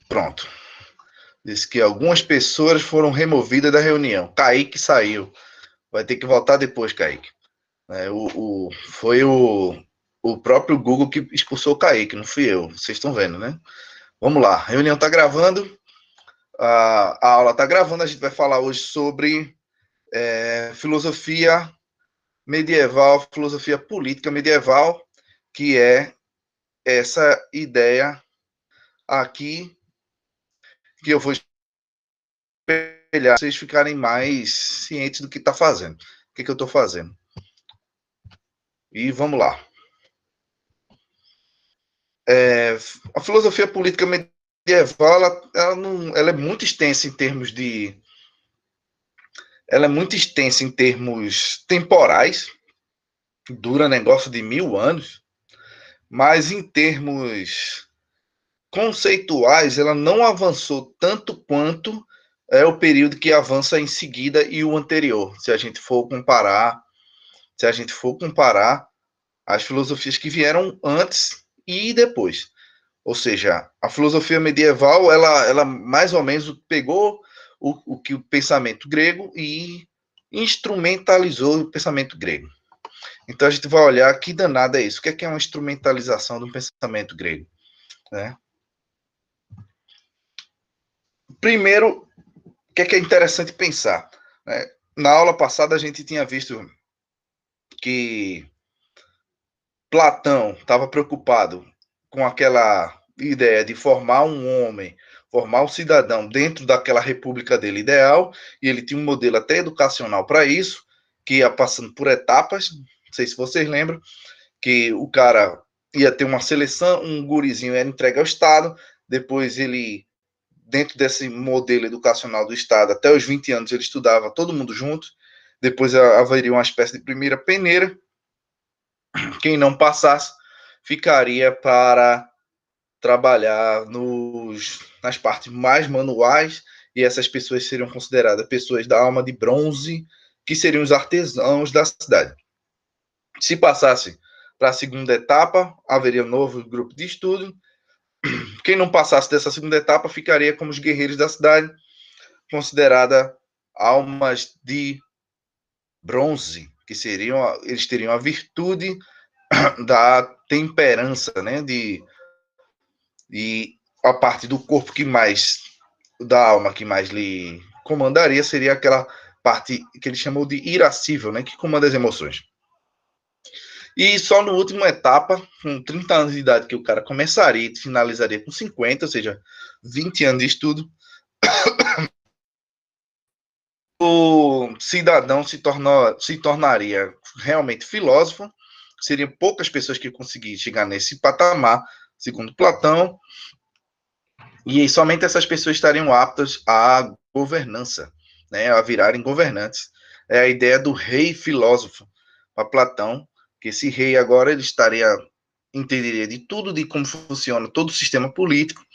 Pronto. Diz que algumas pessoas foram removidas da reunião. Kaique saiu. Vai ter que voltar depois, Kaique. Foi o próprio Google que expulsou o Kaique, não fui eu. Vocês estão vendo, né? Vamos lá. A reunião está gravando. A aula está gravando. A gente vai falar hoje sobre filosofia medieval, filosofia política medieval, que é essa ideia aqui que eu vou espelhar, vocês ficarem mais cientes do que está fazendo. O que eu estou fazendo. E vamos lá. A filosofia política medieval, ela é muito extensa em termos de... Ela é muito extensa em termos temporais, dura negócio de 1000 anos, mas em termos conceituais, ela não avançou tanto quanto é o período que avança em seguida e o anterior, se a gente for comparar as filosofias que vieram antes e depois. Ou seja, a filosofia medieval, ela mais ou menos pegou o pensamento grego e instrumentalizou o pensamento grego. Então a gente vai olhar que danada é isso. O que é uma instrumentalização do pensamento grego? Né? Primeiro, o que é interessante pensar? Né? Na aula passada a gente tinha visto que Platão estava preocupado com aquela ideia de formar um homem, formar um cidadão dentro daquela república dele ideal, e ele tinha um modelo até educacional para isso, que ia passando por etapas, não sei se vocês lembram, que o cara ia ter uma seleção, um gurizinho era entregue ao Estado, depois ele, dentro desse modelo educacional do Estado, até os 20 anos ele estudava todo mundo junto, depois haveria uma espécie de primeira peneira, quem não passasse ficaria para trabalhar nas partes mais manuais, e essas pessoas seriam consideradas pessoas da alma de bronze, que seriam os artesãos da cidade. Se passasse para a segunda etapa, haveria um novo grupo de estudo. Quem não passasse dessa segunda etapa ficaria como os guerreiros da cidade, considerada almas de bronze, que eles teriam a virtude da temperança, né? E a parte do corpo da alma que mais lhe comandaria seria aquela parte que ele chamou de irascível, né? Que comanda as emoções. E só na última etapa, com 30 anos de idade, que o cara começaria e finalizaria com 50, ou seja, 20 anos de estudo, o cidadão se tornaria realmente filósofo. Seriam poucas pessoas que conseguiriam chegar nesse patamar, segundo Platão, e somente essas pessoas estariam aptas à governança, né, a virarem governantes. É a ideia do rei filósofo para Platão, que esse rei agora ele entenderia de tudo, de como funciona todo o sistema político,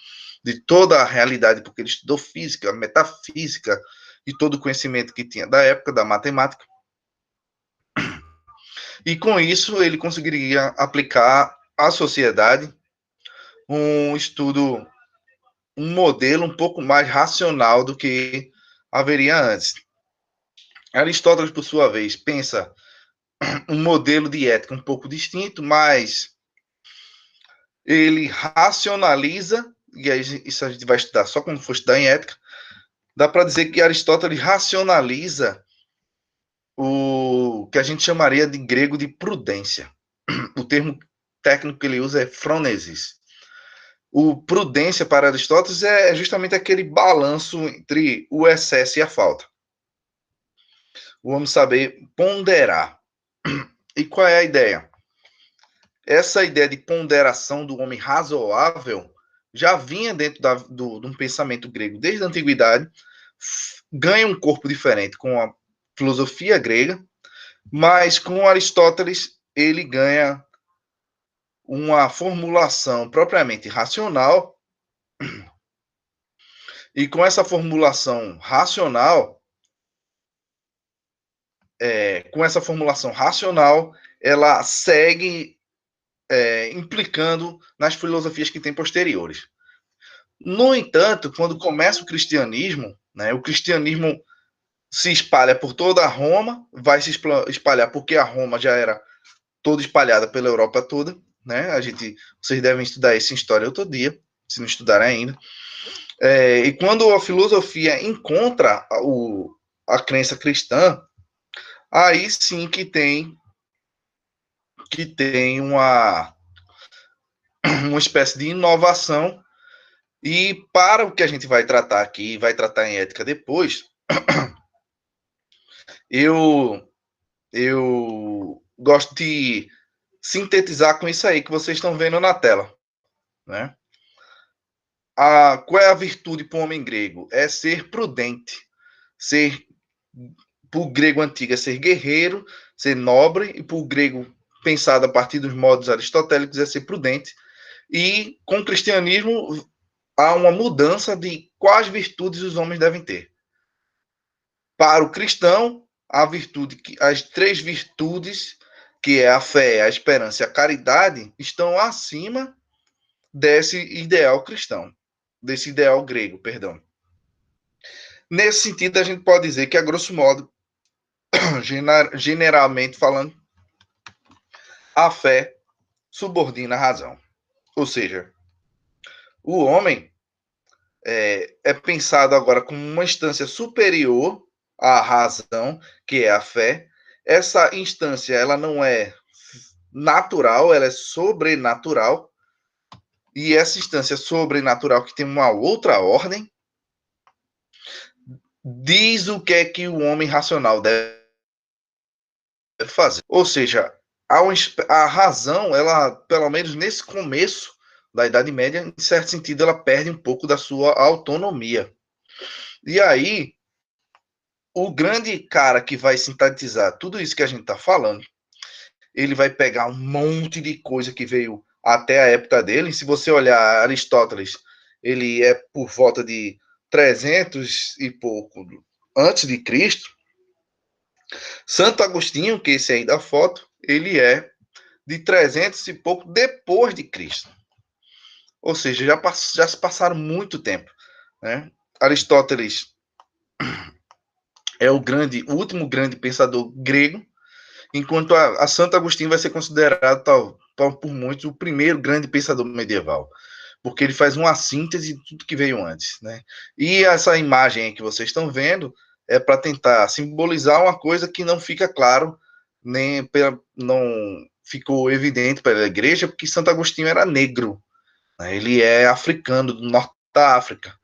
de toda a realidade, porque ele estudou física, metafísica e todo o conhecimento que tinha da época, da matemática. E com isso ele conseguiria aplicar à sociedade um estudo, um modelo um pouco mais racional do que haveria antes. Aristóteles, por sua vez, pensa um modelo de ética um pouco distinto, mas ele racionaliza, e aí isso a gente vai estudar só quando for estudar em ética, dá para dizer que Aristóteles racionaliza o que a gente chamaria de grego de prudência. O termo técnico que ele usa é phronesis. O prudência para Aristóteles é justamente aquele balanço entre o excesso e a falta. Vamos saber ponderar. E qual é a ideia? Essa ideia de ponderação do homem razoável já vinha dentro de um pensamento grego desde a antiguidade, ganha um corpo diferente com a filosofia grega, mas com Aristóteles ele ganha uma formulação propriamente racional, e com essa formulação racional, ela segue implicando nas filosofias que tem posteriores. No entanto, quando começa o cristianismo, né, o cristianismo se espalha por toda a Roma, vai se espalhar porque a Roma já era toda espalhada pela Europa toda, né? Vocês devem estudar isso em história outro dia, se não estudarem ainda. E quando a filosofia encontra a crença cristã, aí sim que tem uma espécie de inovação. E para o que a gente vai tratar aqui, vai tratar em ética depois, eu gosto de sintetizar com isso aí que vocês estão vendo na tela, né? Qual é a virtude para o homem grego? É ser prudente, ser, para o grego antigo, é ser guerreiro, ser nobre, e para o grego pensado a partir dos modos aristotélicos é ser prudente. E com o cristianismo há uma mudança de quais virtudes os homens devem ter. Para o cristão, as três virtudes, que é a fé, a esperança e a caridade, estão acima desse ideal cristão, desse ideal grego, perdão. Nesse sentido, a gente pode dizer que, a grosso modo, generalmente falando, a fé subordina a razão. Ou seja, o homem é pensado agora como uma instância superior à razão, que é a fé. Essa instância, ela não é natural, ela é sobrenatural. E essa instância sobrenatural, que tem uma outra ordem, diz o que é que o homem racional deve fazer. Ou seja, a razão, ela, pelo menos nesse começo da Idade Média, em certo sentido, ela perde um pouco da sua autonomia. E aí, o grande cara que vai sintetizar tudo isso que a gente está falando, ele vai pegar um monte de coisa que veio até a época dele. Se você olhar Aristóteles, ele é por volta de 300 e pouco antes de Cristo. Santo Agostinho, que esse aí da foto, ele é de 300 e pouco depois de Cristo. Ou seja, já se passaram muito tempo, né? Aristóteles é o último grande pensador grego, enquanto a Santo Agostinho vai ser considerado, por muitos, o primeiro grande pensador medieval, porque ele faz uma síntese de tudo que veio antes, né? E essa imagem que vocês estão vendo é para tentar simbolizar uma coisa que não fica claro, não ficou evidente para a igreja, porque Santo Agostinho era negro, né? Ele é africano, do norte da África.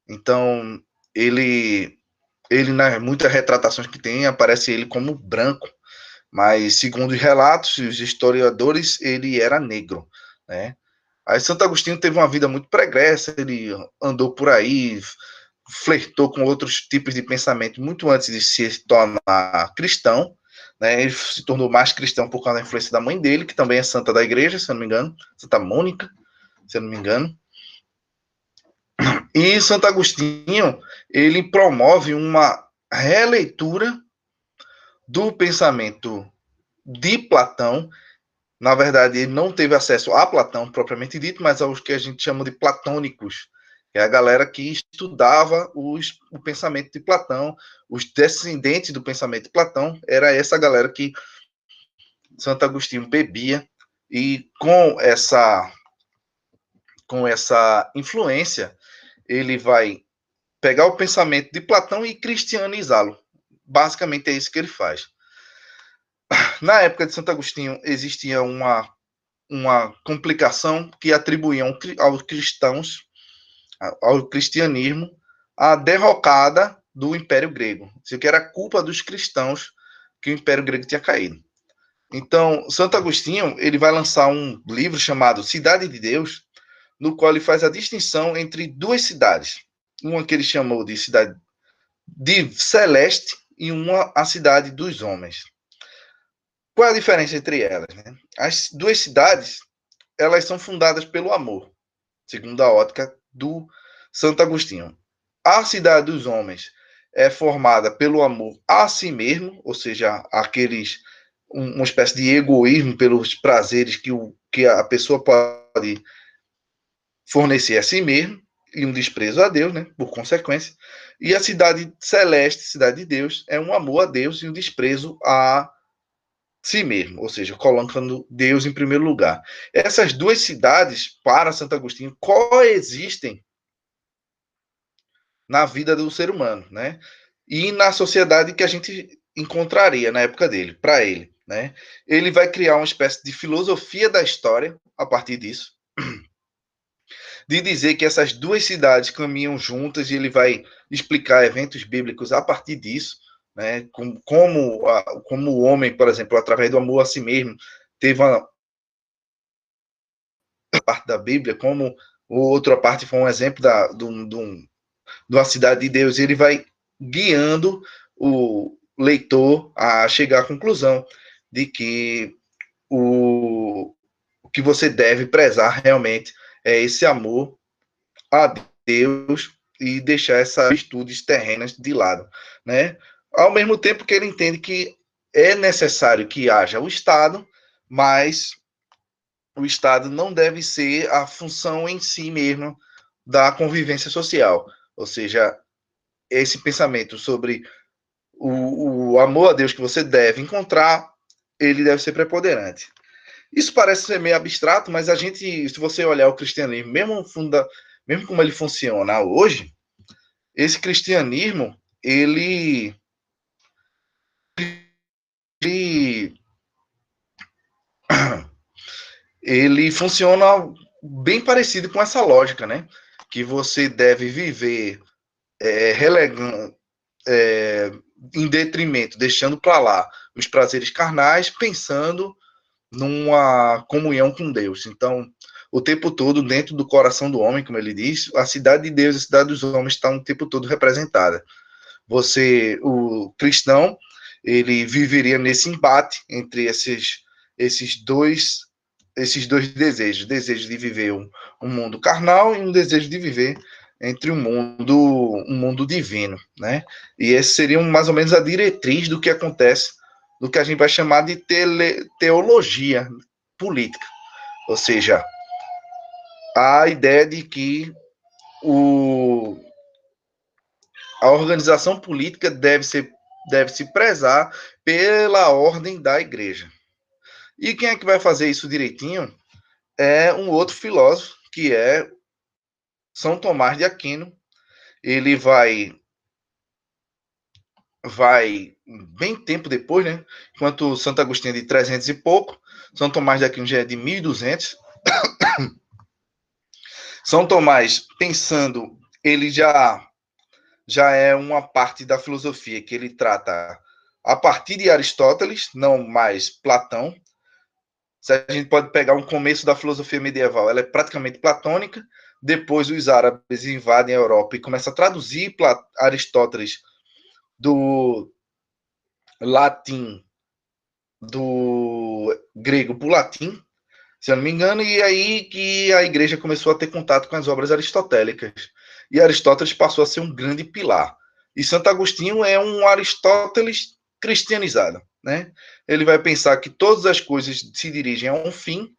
Então, nas muitas retratações que tem, aparece ele como branco, mas segundo os relatos e os historiadores, ele era negro, né? Aí Santo Agostinho teve uma vida muito pregressa, ele andou por aí, flertou com outros tipos de pensamento muito antes de se tornar cristão, né? Ele se tornou mais cristão por causa da influência da mãe dele, que também é santa da igreja, se eu não me engano, Santa Mônica, se eu não me engano. E Santo Agostinho, ele promove uma releitura do pensamento de Platão. Na verdade, ele não teve acesso a Platão propriamente dito, mas aos que a gente chama de platônicos, que é a galera que estudava o pensamento de Platão, os descendentes do pensamento de Platão, era essa galera que Santo Agostinho bebia, e com essa influência, ele vai pegar o pensamento de Platão e cristianizá-lo. Basicamente é isso que ele faz. Na época de Santo Agostinho, existia uma complicação que atribuíam aos cristãos, ao cristianismo, a derrocada do Império Grego. Isso que era culpa dos cristãos que o Império Grego tinha caído. Então, Santo Agostinho, ele vai lançar um livro chamado Cidade de Deus, no qual ele faz a distinção entre duas cidades. Uma que ele chamou de cidade de celeste e uma a cidade dos homens. Qual é a diferença entre elas? Né? As duas cidades, elas são fundadas pelo amor, segundo a ótica do Santo Agostinho. A cidade dos homens é formada pelo amor a si mesmo, ou seja, uma espécie de egoísmo pelos prazeres que a pessoa pode fornecer a si mesmo, e um desprezo a Deus, né, por consequência. E a cidade celeste, cidade de Deus, é um amor a Deus e um desprezo a si mesmo, ou seja, colocando Deus em primeiro lugar. Essas duas cidades, para Santo Agostinho, coexistem na vida do ser humano, né? E na sociedade que a gente encontraria na época dele, para ele, né? Ele vai criar uma espécie de filosofia da história a partir disso, de dizer que essas duas cidades caminham juntas e ele vai explicar eventos bíblicos a partir disso, né? Como o homem, por exemplo, através do amor a si mesmo, teve uma parte da Bíblia, como outra parte foi um exemplo de uma cidade de Deus, e ele vai guiando o leitor a chegar à conclusão de que o que você deve prezar realmente é esse amor a Deus e deixar essas virtudes terrenas de lado, né? Ao mesmo tempo que ele entende que é necessário que haja o Estado, mas o Estado não deve ser a função em si mesmo da convivência social. Ou seja, esse pensamento sobre o amor a Deus que você deve encontrar, ele deve ser preponderante. Isso parece ser meio abstrato, mas a gente, se você olhar o cristianismo, mesmo como ele funciona hoje, esse cristianismo, ele, ele funciona bem parecido com essa lógica, né? Que você deve viver relegando, em detrimento, deixando para lá os prazeres carnais, pensando numa comunhão com Deus. Então, o tempo todo, dentro do coração do homem, como ele diz, a cidade de Deus e a cidade dos homens estão o tempo todo representada. O cristão, ele viveria nesse embate entre esses dois desejos, desejo de viver um mundo carnal e um desejo de viver entre um mundo divino, né? E esse seria mais ou menos a diretriz do que acontece, do que a gente vai chamar de teologia política, ou seja, a ideia de que o, a organização política deve se prezar pela ordem da igreja. E quem é que vai fazer isso direitinho? É um outro filósofo, que é São Tomás de Aquino. Ele vai bem tempo depois, né? Enquanto Santo Agostinho é de 300 e pouco, São Tomás de Aquino já é de 1200. São Tomás, pensando, ele já é uma parte da filosofia que ele trata a partir de Aristóteles, não mais Platão. Se a gente pode pegar um começo da filosofia medieval, ela é praticamente platônica. Depois os árabes invadem a Europa e começam a traduzir Aristóteles do latim, do grego para o latim, se eu não me engano, e aí que a igreja começou a ter contato com as obras aristotélicas. E Aristóteles passou a ser um grande pilar. E Santo Agostinho é um Aristóteles cristianizado, né? Ele vai pensar que todas as coisas se dirigem a um fim,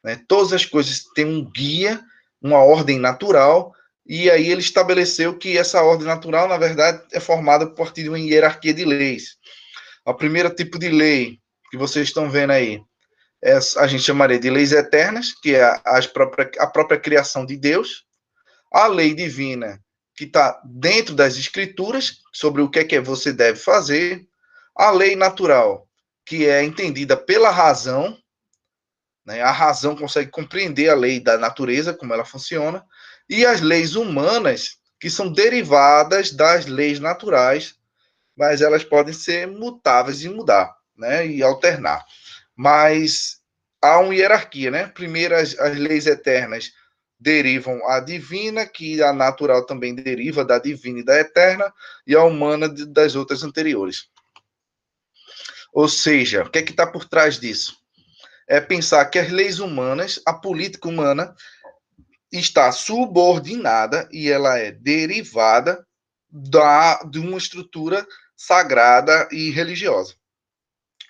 né? Todas as coisas têm um guia, uma ordem natural, e aí ele estabeleceu que essa ordem natural, na verdade, é formada a partir de uma hierarquia de leis. A primeira tipo de lei que vocês estão vendo aí, a gente chamaria de leis eternas, que é a própria criação de Deus, a lei divina, que está dentro das escrituras, sobre o que é você deve fazer, a lei natural, que é entendida pela razão, né? A razão consegue compreender a lei da natureza, como ela funciona, e as leis humanas, que são derivadas das leis naturais, mas elas podem ser mutáveis e mudar, né? E alternar. Mas há uma hierarquia, né? Primeiro, as leis eternas derivam a divina, que a natural também deriva da divina e da eterna, e a humana das outras anteriores. Ou seja, o que é que está por trás disso? É pensar que as leis humanas, a política humana, está subordinada e ela é derivada de uma estrutura sagrada e religiosa.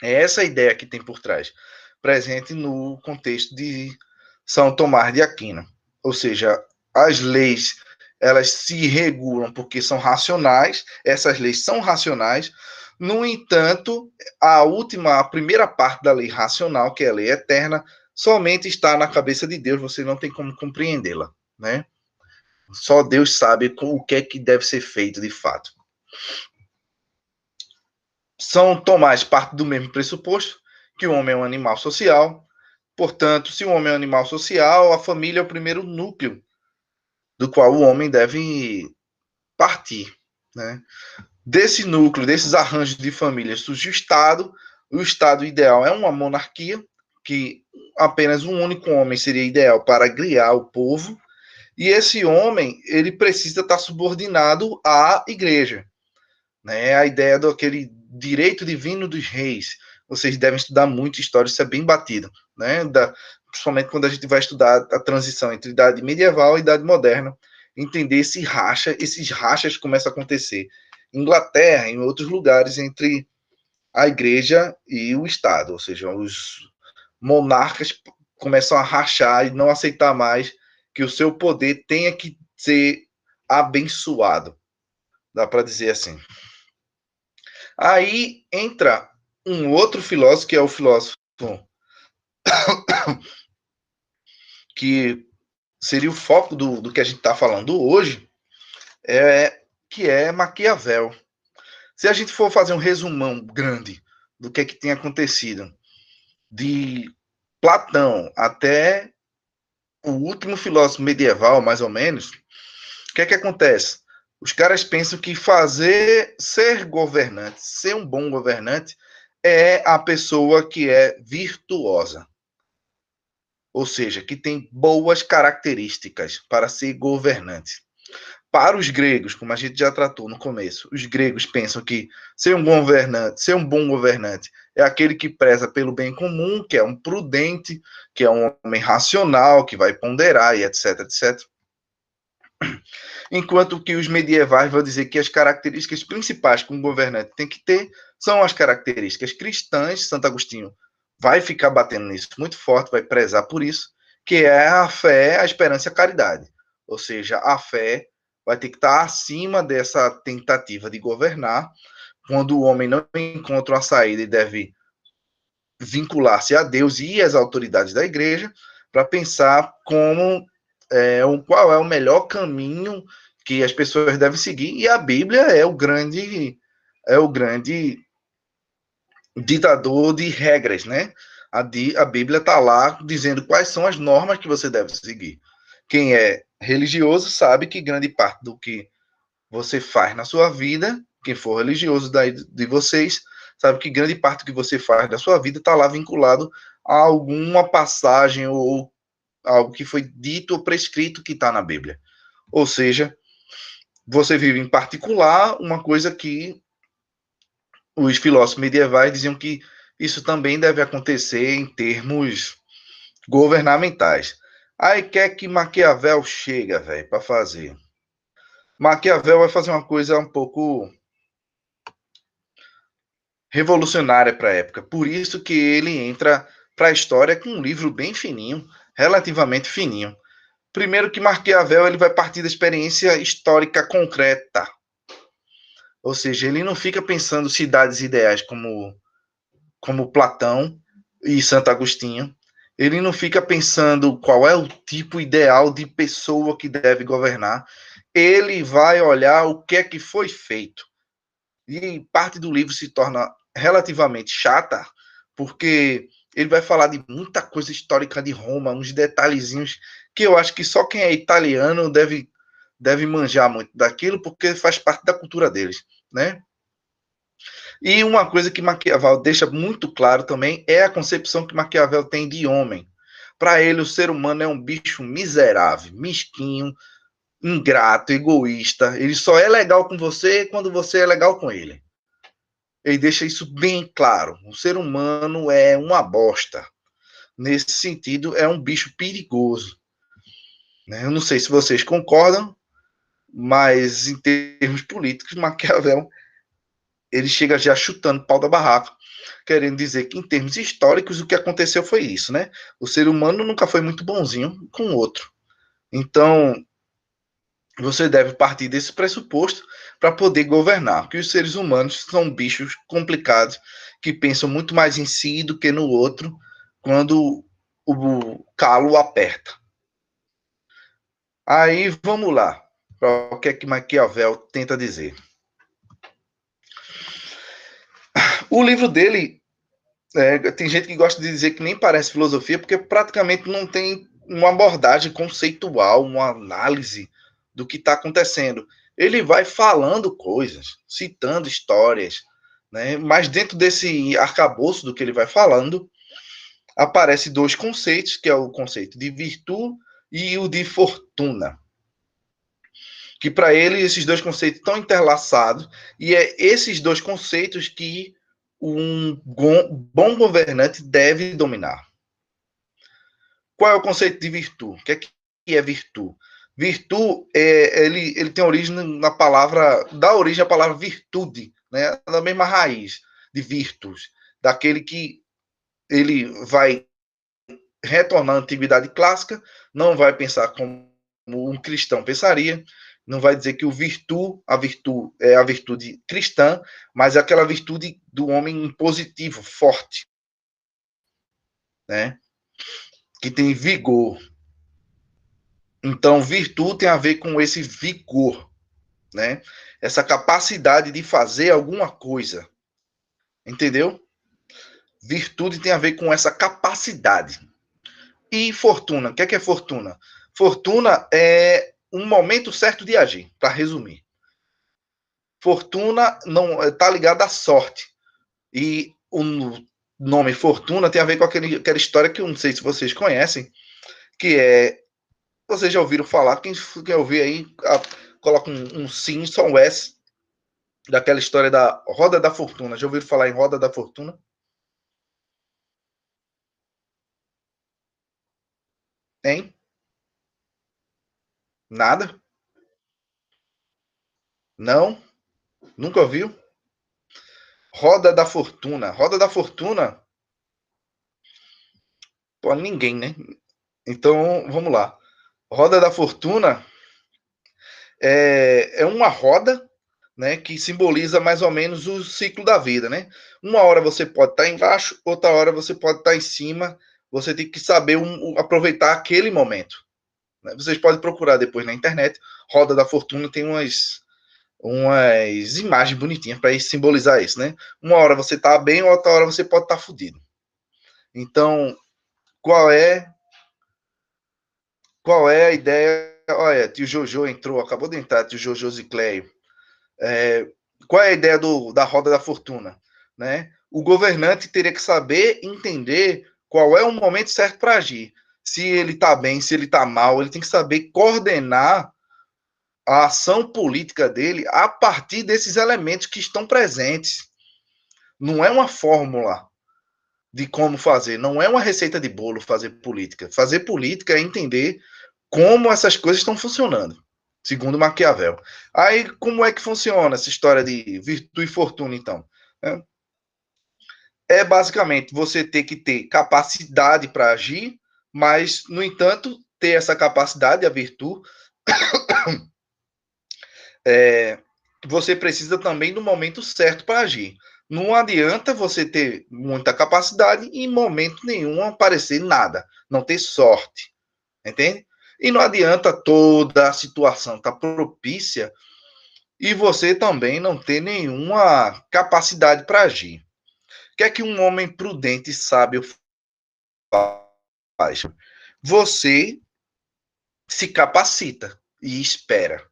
É essa a ideia que tem por trás, presente no contexto de São Tomás de Aquino. Ou seja, as leis elas se regulam porque são racionais, essas leis são racionais. No entanto, a primeira parte da lei racional, que é a lei eterna, somente está na cabeça de Deus, você não tem como compreendê-la, né? Só Deus sabe o que é que deve ser feito de fato. São Tomás parte do mesmo pressuposto, que o homem é um animal social. Portanto, se o homem é um animal social, a família é o primeiro núcleo do qual o homem deve partir, né? Desse núcleo, desses arranjos de família, surge o Estado. O Estado ideal é uma monarquia, que apenas um único homem seria ideal para guiar o povo. E esse homem, ele precisa estar subordinado à igreja, né? A ideia daquele direito divino dos reis. Vocês devem estudar muito história, isso é bem batido, né? Principalmente quando a gente vai estudar a transição entre idade medieval e idade moderna, entender esses rachas começam a acontecer em Inglaterra, em outros lugares, entre a igreja e o Estado, ou seja, os monarcas começam a rachar e não aceitar mais que o seu poder tenha que ser abençoado, dá para dizer assim. Aí entra um outro filósofo, que é o filósofo que seria o foco do que a gente está falando hoje, que é Maquiavel. Se a gente for fazer um resumão grande do que tem acontecido de Platão até o último filósofo medieval, mais ou menos, o que acontece? Os caras pensam que ser governante, ser um bom governante, é a pessoa que é virtuosa. Ou seja, que tem boas características para ser governante. Para os gregos, como a gente já tratou no começo, os gregos pensam que ser um bom governante é aquele que preza pelo bem comum, que é um prudente, que é um homem racional, que vai ponderar e etc, etc. Enquanto que os medievais vão dizer que as características principais que um governante tem que ter são as características cristãs. Santo Agostinho vai ficar batendo nisso muito forte, vai prezar por isso, que é a fé, a esperança e a caridade. Ou seja, a fé vai ter que estar acima dessa tentativa de governar, quando o homem não encontra uma saída e deve vincular-se a Deus e às autoridades da igreja para pensar qual é o melhor caminho que as pessoas devem seguir, e a Bíblia é o grande ditador de regras, né? A Bíblia está lá dizendo quais são as normas que você deve seguir. Quem é religioso sabe que grande parte do que você faz na sua vida, quem for religioso de vocês, sabe que grande parte do que você faz da sua vida está lá vinculado a alguma passagem ou algo que foi dito ou prescrito que está na Bíblia. Ou seja, você vive em particular uma coisa que os filósofos medievais diziam que isso também deve acontecer em termos governamentais. Aí quer que Maquiavel chega, velho, para fazer. Maquiavel vai fazer uma coisa um pouco revolucionária para a época. Por isso que ele entra para a história com um livro bem fininho, relativamente fininho. Primeiro que Maquiavel ele vai partir da experiência histórica concreta. Ou seja, ele não fica pensando cidades ideais como Platão e Santo Agostinho. Ele não fica pensando qual é o tipo ideal de pessoa que deve governar. Ele vai olhar o que é que foi feito. E parte do livro se torna relativamente chata, porque ele vai falar de muita coisa histórica de Roma, uns detalhezinhos que eu acho que só quem é italiano deve manjar muito daquilo, porque faz parte da cultura deles, né? E uma coisa que Maquiavel deixa muito claro também é a concepção que Maquiavel tem de homem. Para ele, o ser humano é um bicho miserável, mesquinho, ingrato, egoísta. Ele só é legal com você quando você é legal com ele. Ele deixa isso bem claro. O ser humano é uma bosta. Nesse sentido, é um bicho perigoso. Né? Eu não sei se vocês concordam, mas em termos políticos, Maquiavel ele chega já chutando pau da barraca, querendo dizer que, em termos históricos, o que aconteceu foi isso, né? O ser humano nunca foi muito bonzinho com o outro. Então, você deve partir desse pressuposto para poder governar, que os seres humanos são bichos complicados, que pensam muito mais em si do que no outro, quando o calo aperta. Aí vamos lá, para o que é que Maquiavel tenta dizer. O livro dele, tem gente que gosta de dizer que nem parece filosofia, porque praticamente não tem uma abordagem conceitual, uma análise do que está acontecendo. Ele vai falando coisas, citando histórias, né? Mas dentro desse arcabouço do que ele vai falando, aparecem dois conceitos, que é o conceito de virtude e o de fortuna. Que para ele esses dois conceitos estão interlaçados, e é esses dois conceitos que um bom governante deve dominar. Qual é o conceito de virtude? O que é virtude? Virtude, ele tem origem na palavra, dá origem à palavra virtude, né? Da mesma raiz de virtus, daquele que ele vai retornar à antiguidade clássica, não vai pensar como um cristão pensaria, não vai dizer que a virtude é a virtude cristã, mas é aquela virtude do homem positivo, forte, né? Que tem vigor. Então, virtude tem a ver com esse vigor, né? Essa capacidade de fazer alguma coisa, entendeu? Virtude tem a ver com essa capacidade. E fortuna, o que é fortuna? Fortuna é um momento certo de agir, para resumir. Fortuna não está ligada à sorte. E o nome Fortuna tem a ver com aquela história que eu não sei se vocês conhecem, que é. Vocês já ouviram falar, quem ouvir aí, coloca um sim, só um S, daquela história da Roda da Fortuna. Já ouviram falar em Roda da Fortuna? Hein? Nada? Não? Nunca ouviu? Roda da Fortuna. Roda da Fortuna, pô, ninguém, né? Então, vamos lá. Roda da Fortuna é uma roda, né, que simboliza mais ou menos o ciclo da vida, né? Uma hora você pode estar embaixo, outra hora você pode estar em cima. Você tem que saber aproveitar aquele momento. Né? Vocês podem procurar depois na internet. Roda da Fortuna tem umas imagens bonitinhas para simbolizar isso, né? Uma hora você está bem, outra hora você pode estar fudido. Então, qual é a ideia? Olha, tio Jojo entrou, acabou de entrar, tio Jojo Zicleio. Qual é a ideia da roda da fortuna? Né? O governante teria que saber entender qual é o momento certo para agir. Se ele está bem, se ele está mal, ele tem que saber coordenar a ação política dele a partir desses elementos que estão presentes. Não é uma fórmula de como fazer, não é uma receita de bolo fazer política. Fazer política é entender como essas coisas estão funcionando, segundo Maquiavel. Aí, como é que funciona essa história de virtude e fortuna, então? É basicamente você ter que ter capacidade para agir, mas, no entanto, ter essa capacidade, a virtude, você precisa também do momento certo para agir. Não adianta você ter muita capacidade e em momento nenhum aparecer nada, não ter sorte, entende? E não adianta toda a situação estar propícia e você também não ter nenhuma capacidade para agir. O que é que um homem prudente e sábio faz? Você se capacita e espera.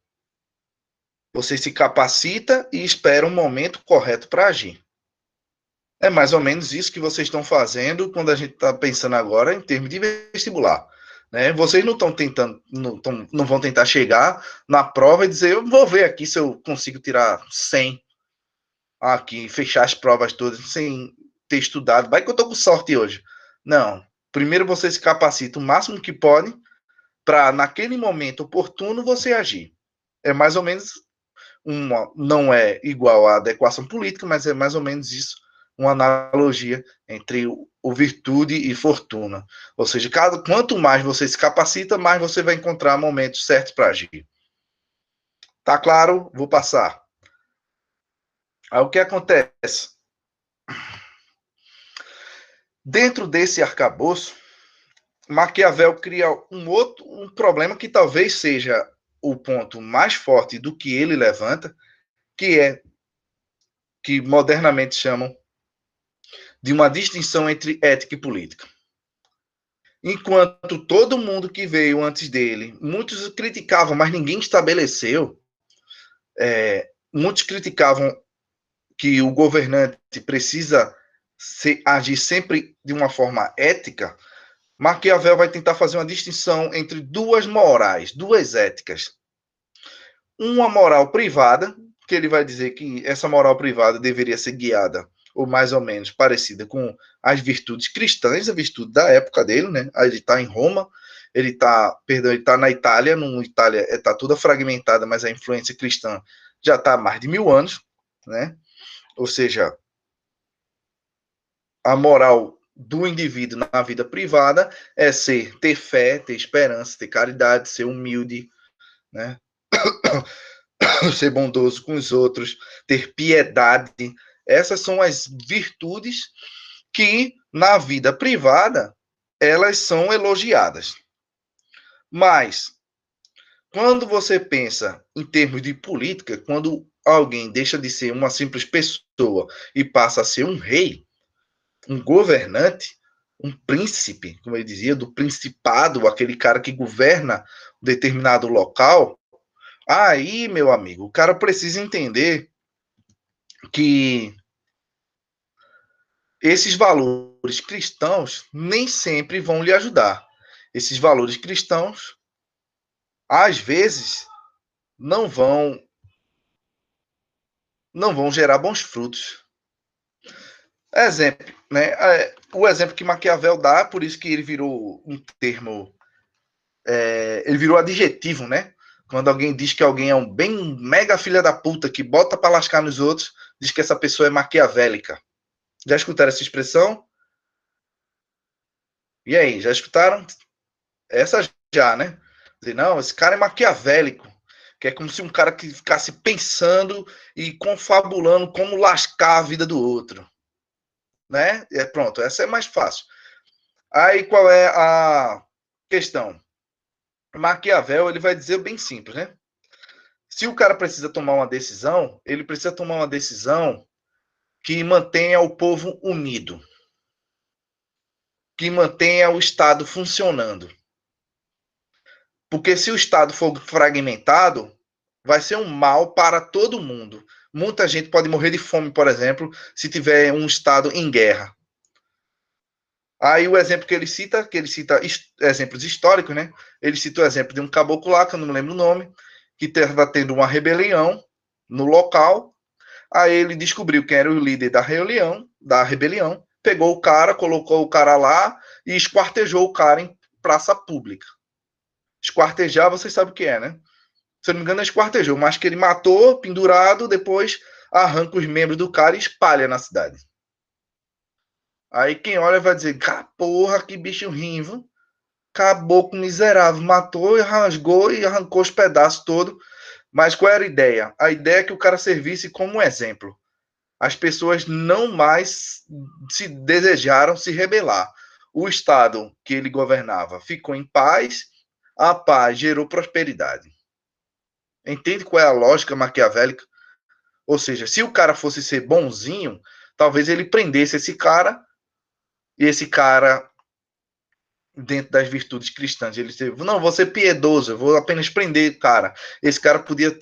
Você se capacita e espera um momento correto para agir. É mais ou menos isso que vocês estão fazendo quando a gente está pensando agora em termos de vestibular. Né? Vocês não estão tentando, não vão tentar chegar na prova e dizer, eu vou ver aqui se eu consigo tirar 100 aqui, fechar as provas todas sem ter estudado. Vai que eu estou com sorte hoje. Não. Primeiro você se capacita o máximo que pode para, naquele momento oportuno, você agir. É mais ou menos não é igual à adequação política, mas é mais ou menos isso, uma analogia entre o virtude e fortuna. Ou seja, quanto mais você se capacita, mais você vai encontrar momentos certos para agir. Tá claro? Vou passar. Aí o que acontece? Dentro desse arcabouço, Maquiavel cria um problema que talvez seja o ponto mais forte do que ele levanta, que é que modernamente chamam de uma distinção entre ética e política. Enquanto todo mundo que veio antes dele, muitos criticavam, mas ninguém estabeleceu, muitos criticavam que o governante precisa agir sempre de uma forma ética. Maquiavel vai tentar fazer uma distinção entre duas morais, duas éticas. Uma moral privada, que ele vai dizer que essa moral privada deveria ser guiada, ou mais ou menos parecida com as virtudes cristãs, a virtude da época dele, né? Ele está em Roma, ele está na Itália, Itália está toda fragmentada, mas a influência cristã já está há mais de 1000 anos, né? Ou seja, a moral do indivíduo na vida privada é ter fé, ter esperança, ter caridade, ser humilde, né? Ser bondoso com os outros, ter piedade. Essas são as virtudes que na vida privada elas são elogiadas. Mas quando você pensa em termos de política, quando alguém deixa de ser uma simples pessoa e passa a ser um rei, um governante, um príncipe, como ele dizia, do principado, aquele cara que governa um determinado local, aí, meu amigo, o cara precisa entender que esses valores cristãos nem sempre vão lhe ajudar. Esses valores cristãos, às vezes, não vão gerar bons frutos. Exemplo, né? O exemplo que Maquiavel dá, por isso que ele virou um termo, ele virou adjetivo, né? Quando alguém diz que alguém é um bem mega filha da puta que bota para lascar nos outros, diz que essa pessoa é maquiavélica. Já escutaram essa expressão? E aí, já escutaram? Essa já, né? Dizer, não, esse cara é maquiavélico. Que é como se um cara que ficasse pensando e confabulando como lascar a vida do outro. Né? Pronto, essa é mais fácil. Aí qual é a questão? Maquiavel, ele vai dizer bem simples, né? Se o cara precisa tomar uma decisão, ele precisa tomar uma decisão que mantenha o povo unido, que mantenha o Estado funcionando. Porque se o Estado for fragmentado, vai ser um mal para todo mundo. Muita gente pode morrer de fome, por exemplo, se tiver um Estado em guerra. Aí o exemplo que ele cita exemplos históricos, né? Ele cita o exemplo de um caboclo lá, que eu não me lembro o nome, que estava tendo uma rebelião no local. Aí ele descobriu quem era o líder da rebelião, pegou o cara, colocou o cara lá e esquartejou o cara em praça pública. Esquartejar, vocês sabem o que é, né? Se eu não me engano, é esquartejou, mas que ele matou, pendurado, depois arranca os membros do cara e espalha na cidade. Aí quem olha vai dizer, porra, que bicho rindo. Caboclo miserável, matou e rasgou e arrancou os pedaços todos. Mas qual era a ideia? A ideia é que o cara servisse como um exemplo. As pessoas não mais se desejaram se rebelar. O Estado que ele governava ficou em paz, a paz gerou prosperidade. Entende qual é a lógica maquiavélica? Ou seja, se o cara fosse ser bonzinho, talvez ele prendesse esse cara, e esse cara, dentro das virtudes cristãs, ele disse, não, vou ser piedoso, eu vou apenas prender o cara. Esse cara podia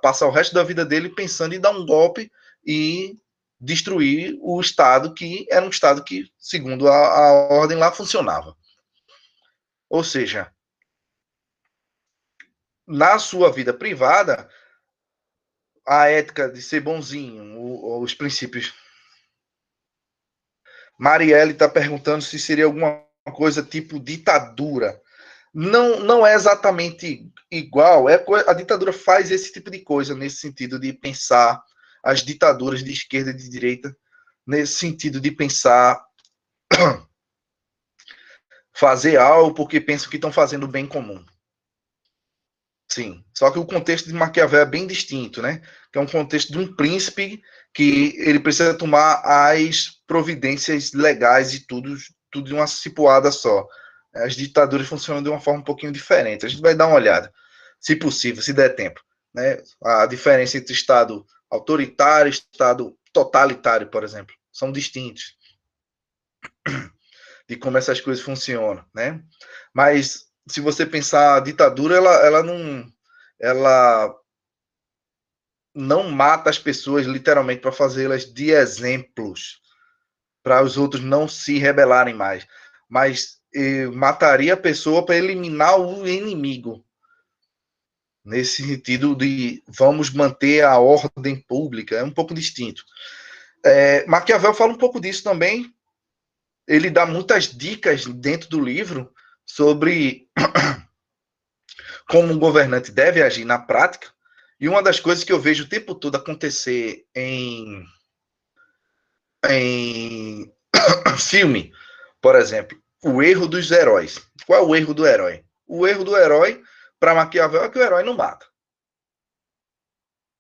passar o resto da vida dele pensando em dar um golpe e destruir o Estado, que era um Estado que, segundo a ordem lá, funcionava. Ou seja, na sua vida privada, a ética de ser bonzinho, os princípios. Marielle está perguntando se seria alguma coisa tipo ditadura. Não é exatamente igual. A ditadura faz esse tipo de coisa, nesse sentido de pensar as ditaduras de esquerda e de direita, nesse sentido de pensar fazer algo porque pensam que estão fazendo o bem comum. Sim, só que o contexto de Maquiavel é bem distinto, né? Que é um contexto de um príncipe que ele precisa tomar as providências legais e tudo de uma cipuada só. As ditaduras funcionam de uma forma um pouquinho diferente. A gente vai dar uma olhada, se possível, se der tempo, né? A diferença entre Estado autoritário e Estado totalitário, por exemplo, são distintos de como essas coisas funcionam, né? Mas se você pensar a ditadura, ela não mata as pessoas literalmente para fazê-las de exemplos, para os outros não se rebelarem mais, mas mataria a pessoa para eliminar o inimigo, nesse sentido de vamos manter a ordem pública, é um pouco distinto. Maquiavel fala um pouco disso também, ele dá muitas dicas dentro do livro sobre como um governante deve agir na prática, e uma das coisas que eu vejo o tempo todo acontecer em filme, por exemplo, o erro dos heróis. Qual é o erro do herói? O erro do herói, para Maquiavel, é que o herói não mata.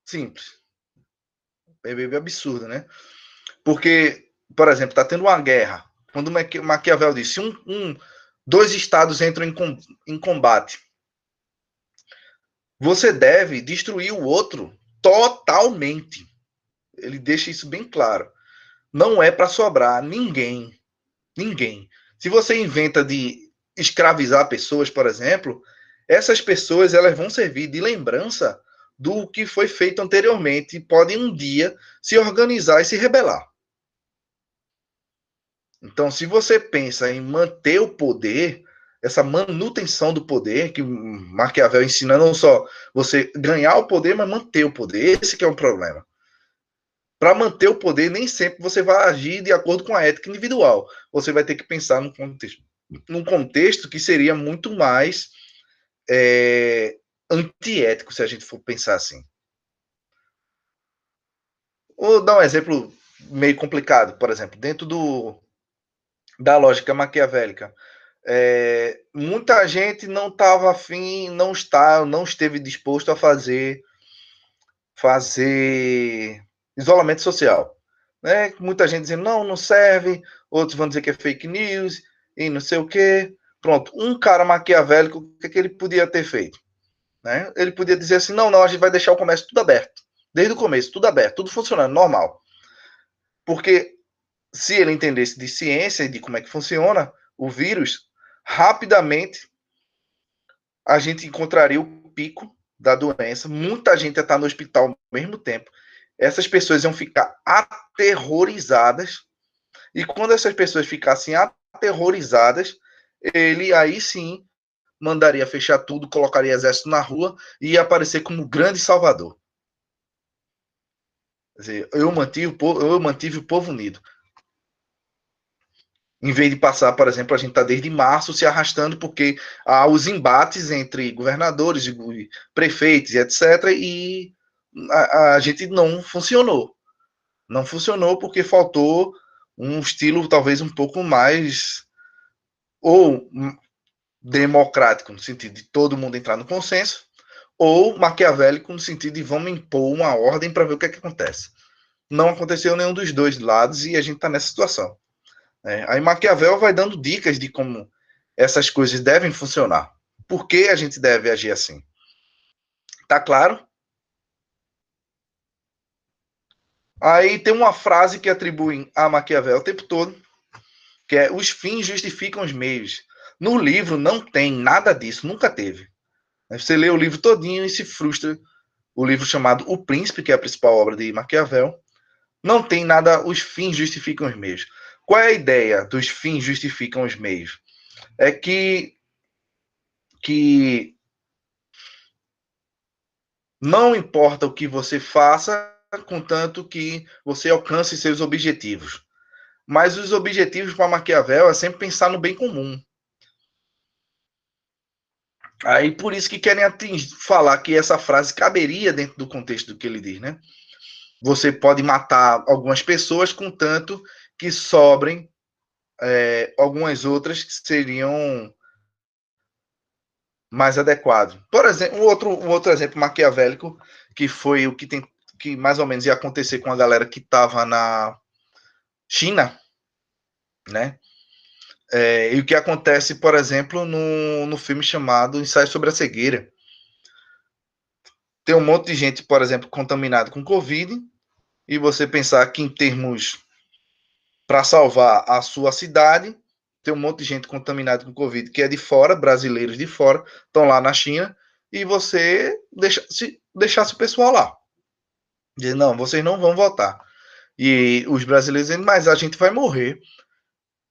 Simples. É meio absurdo, né? Porque, por exemplo, está tendo uma guerra. Quando Maquiavel disse, dois estados entram em combate, você deve destruir o outro totalmente. Ele deixa isso bem claro. Não é para sobrar ninguém. Ninguém. Se você inventa de escravizar pessoas, por exemplo, essas pessoas elas vão servir de lembrança do que foi feito anteriormente e podem um dia se organizar e se rebelar. Então, se você pensa em manter o poder, essa manutenção do poder, que Maquiavel ensina não só você ganhar o poder, mas manter o poder, esse que é o problema. Para manter o poder, nem sempre você vai agir de acordo com a ética individual. Você vai ter que pensar num contexto que seria muito mais antiético, se a gente for pensar assim. Vou dar um exemplo meio complicado, por exemplo, dentro da lógica maquiavélica. Muita gente não estava afim, não esteve disposto a fazer isolamento social. Né? Muita gente dizendo, não serve, outros vão dizer que é fake news, e não sei o quê. Pronto, um cara maquiavélico, o que ele podia ter feito? Né? Ele podia dizer assim, não, a gente vai deixar o comércio tudo aberto. Desde o começo, tudo aberto, tudo funcionando, normal. Porque se ele entendesse de ciência e de como é que funciona o vírus, rapidamente a gente encontraria o pico da doença, muita gente ia estar no hospital ao mesmo tempo, essas pessoas iam ficar aterrorizadas, e quando essas pessoas ficassem aterrorizadas, ele aí sim mandaria fechar tudo, colocaria exército na rua e ia aparecer como grande salvador. Quer dizer, eu mantive o povo unido. Em vez de passar, por exemplo, a gente está desde março se arrastando porque há os embates entre governadores e prefeitos e etc. E a gente não funcionou. Não funcionou porque faltou um estilo talvez um pouco mais ou democrático, no sentido de todo mundo entrar no consenso, ou maquiavélico, no sentido de vamos impor uma ordem para ver o que, é que acontece. Não aconteceu nenhum dos dois lados e a gente está nessa situação. Aí Maquiavel vai dando dicas de como essas coisas devem funcionar. Por que a gente deve agir assim? Tá claro? Aí tem uma frase que atribuem a Maquiavel o tempo todo, que é os fins justificam os meios. No livro não tem nada disso, nunca teve. Você lê o livro todinho e se frustra. O livro chamado O Príncipe, que é a principal obra de Maquiavel, não tem nada, os fins justificam os meios. Qual é a ideia dos fins justificam os meios? É que não importa o que você faça, contanto que você alcance seus objetivos. Mas os objetivos para Maquiavel é sempre pensar no bem comum. Aí por isso que querem falar que essa frase caberia dentro do contexto do que ele diz, né? Você pode matar algumas pessoas, contanto que sobrem algumas outras que seriam mais adequado. Por exemplo, um outro exemplo maquiavélico, que foi o que tem que mais ou menos ia acontecer com a galera que estava na China, né? E o que acontece, por exemplo, no filme chamado Ensaio sobre a Cegueira. Tem um monte de gente, por exemplo, contaminada com Covid, e você pensar que em termos para salvar a sua cidade, tem um monte de gente contaminada com Covid que é de fora, brasileiros de fora, estão lá na China, e você deixasse o pessoal lá. Dizer, não, vocês não vão votar. E os brasileiros dizendo, mas a gente vai morrer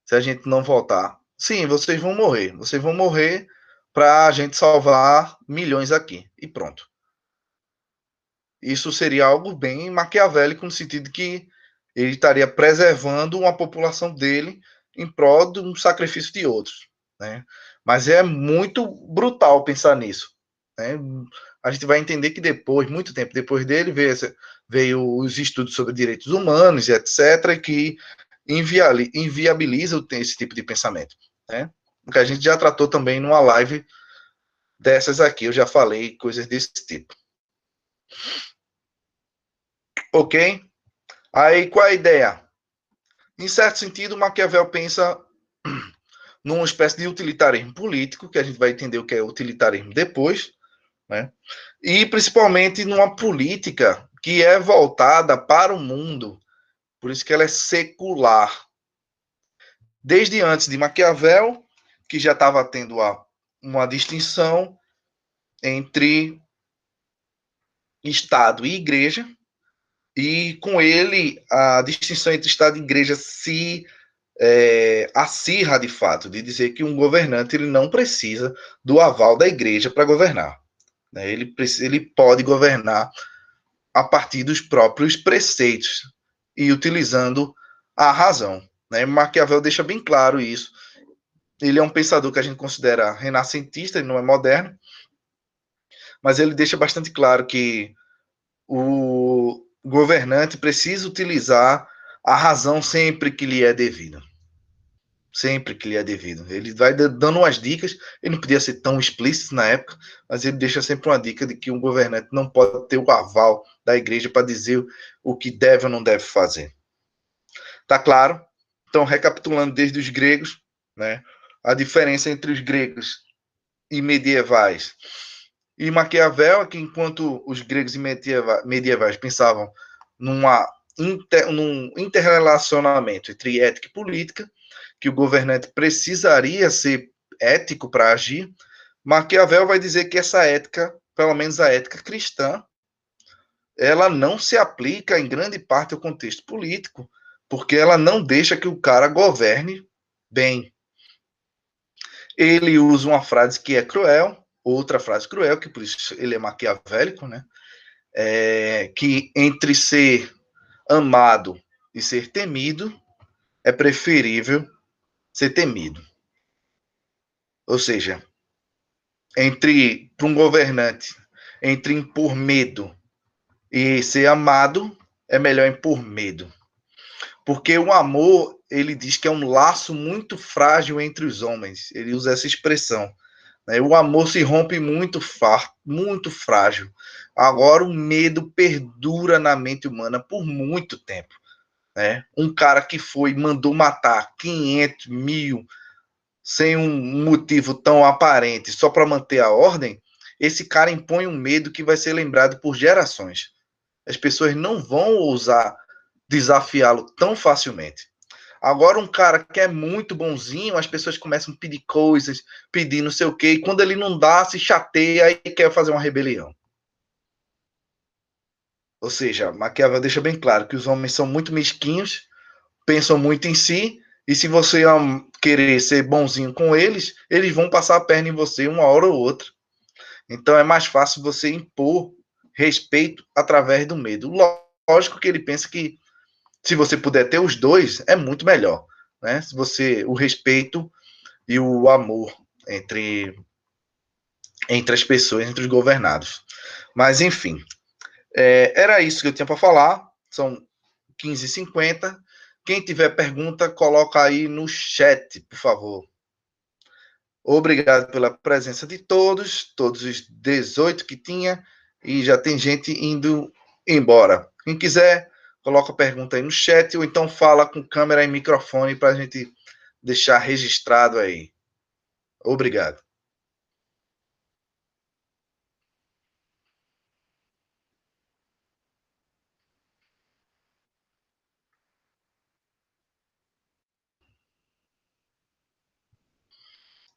se a gente não votar. Sim, vocês vão morrer. Vocês vão morrer para a gente salvar milhões aqui. E pronto. Isso seria algo bem maquiavélico, no sentido que ele estaria preservando uma população dele em prol de um sacrifício de outros, né? Mas é muito brutal pensar nisso, né? A gente vai entender que depois, muito tempo depois dele, veio os estudos sobre direitos humanos e etc., que inviabiliza esse tipo de pensamento, né? Porque a gente já tratou também numa live dessas aqui, eu já falei coisas desse tipo. Ok? Aí, qual é a ideia? Em certo sentido, Maquiavel pensa numa espécie de utilitarismo político, que a gente vai entender o que é utilitarismo depois, né? E principalmente numa política que é voltada para o mundo, por isso que ela é secular. Desde antes de Maquiavel, que já estava tendo uma distinção entre Estado e Igreja, e com ele a distinção entre Estado e Igreja se acirra de fato, de dizer que um governante ele não precisa do aval da igreja para governar. Né? Ele pode governar a partir dos próprios preceitos e utilizando a razão. Né? Maquiavel deixa bem claro isso. Ele é um pensador que a gente considera renascentista, ele não é moderno, mas ele deixa bastante claro que o governante precisa utilizar a razão sempre que lhe é devido. Sempre que lhe é devido. Ele vai dando umas dicas, ele não podia ser tão explícito na época, mas ele deixa sempre uma dica de que um governante não pode ter o aval da igreja para dizer o que deve ou não deve fazer. Tá claro? Então, recapitulando desde os gregos, né, a diferença entre os gregos e medievais e Maquiavel é que enquanto os gregos e medievais pensavam num interrelacionamento entre ética e política, que o governante precisaria ser ético para agir, Maquiavel vai dizer que essa ética, pelo menos a ética cristã, ela não se aplica em grande parte ao contexto político, porque ela não deixa que o cara governe bem. Ele usa uma frase que é cruel, outra frase cruel, que por isso ele é maquiavélico, né? Que entre ser amado e ser temido, é preferível ser temido. Ou seja, para um governante, entre impor medo e ser amado, é melhor impor medo. Porque o amor, ele diz que é um laço muito frágil entre os homens. Ele usa essa expressão. Né? O amor se rompe muito frágil. Agora, o medo perdura na mente humana por muito tempo. Né? Um cara que mandou matar 500 mil sem um motivo tão aparente, só para manter a ordem, esse cara impõe um medo que vai ser lembrado por gerações. As pessoas não vão ousar desafiá-lo tão facilmente. Agora, um cara que é muito bonzinho, as pessoas começam a pedir coisas, pedir não sei o quê, e quando ele não dá, se chateia e quer fazer uma rebelião. Ou seja, Maquiavel deixa bem claro que os homens são muito mesquinhos, pensam muito em si, e se você querer ser bonzinho com eles, eles vão passar a perna em você uma hora ou outra. Então é mais fácil você impor respeito através do medo. Lógico que ele pensa que se você puder ter os dois, é muito melhor, né? Se você o respeito e o amor entre as pessoas, entre os governados. Mas enfim, era isso que eu tinha para falar. São 15h50. Quem tiver pergunta, coloca aí no chat, por favor. Obrigado pela presença de todos os 18 que tinha, e já tem gente indo embora. Quem quiser, coloca a pergunta aí no chat, ou então fala com câmera e microfone para a gente deixar registrado aí. Obrigado.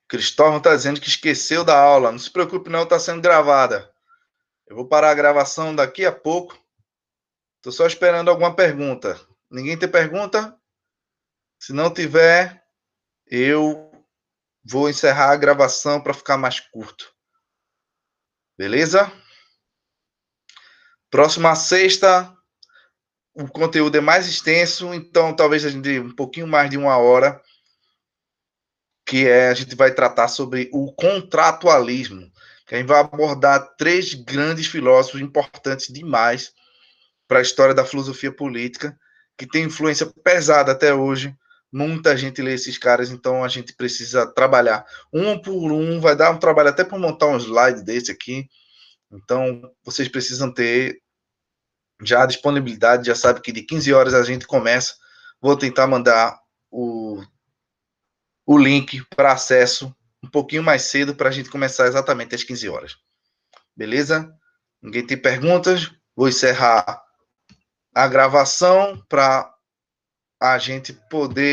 Cristóvão está dizendo que esqueceu da aula. Não se preocupe, não, está sendo gravada. Eu vou parar a gravação daqui a pouco. Estou só esperando alguma pergunta. Ninguém tem pergunta? Se não tiver, eu vou encerrar a gravação para ficar mais curto. Beleza? Próxima sexta, o conteúdo é mais extenso, então talvez a gente dê um pouquinho mais de 1 hora, que a gente vai tratar sobre o contratualismo. Que a gente vai abordar 3 grandes filósofos importantes demais para a história da filosofia política, que tem influência pesada até hoje. Muita gente lê esses caras, então a gente precisa trabalhar um por um. Vai dar um trabalho até para montar um slide desse aqui. Então, vocês precisam ter já a disponibilidade, já sabe que de 15 horas a gente começa. Vou tentar mandar o link para acesso um pouquinho mais cedo para a gente começar exatamente às 15 horas. Beleza? Ninguém tem perguntas? Vou encerrar a gravação para a gente poder